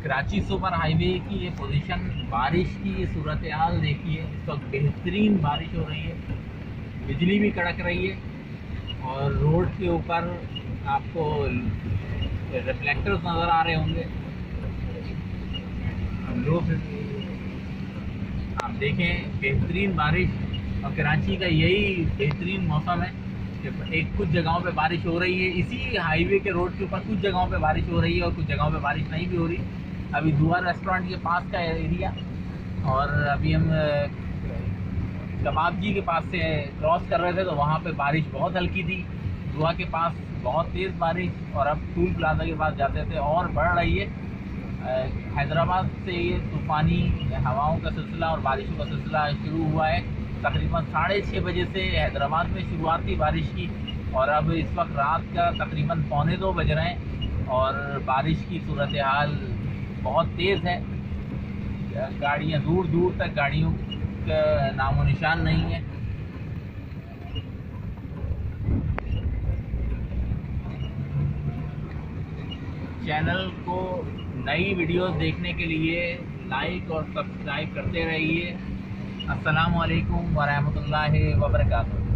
Karachi super highway की ये position, बारिश की ये सूरत हाल देखिए। इस वक्त बेहतरीन बारिश हो रही है, बिजली भी कड़क रही है और रोड के ऊपर आपको रिफ्लेक्टर्स नज़र आ रहे होंगे। हम लोग आप देखें, बेहतरीन बारिश। और कराची का यही बेहतरीन मौसम है कि कुछ जगहों पे बारिश हो रही है, इसी हाईवे के रोड के ऊपर कुछ जगहों पे बारिश हो रही है और कुछ जगहों पे बारिश नहीं भी हो रही। अभी दुआ रेस्टोरेंट के पास का एरिया, और अभी हम कबाब जी के पास से क्रॉस कर रहे थे तो वहाँ पे बारिश बहुत हल्की थी। दुआ के पास बहुत तेज़ बारिश, और अब टूल प्लाजा के पास जाते थे और बढ़ रही है। हैदराबाद से ये तूफ़ानी हवाओं का सिलसिला और बारिशों का सिलसिला शुरू हुआ है। तकरीबन 6:30 बजे से हैदराबाद में शुरुआत थी बारिश की, और अब इस वक्त रात का तकरीबन 1:45 बज रहे हैं और बारिश की सूरत हाल बहुत तेज़ है। गाड़ियाँ दूर दूर तक, गाड़ियों का नामो निशान नहीं है। चैनल को नई वीडियोस देखने के लिए लाइक और सब्सक्राइब करते रहिए। अस्सलामु अलैकुम व रहमतुल्लाहि व बरकातुहू।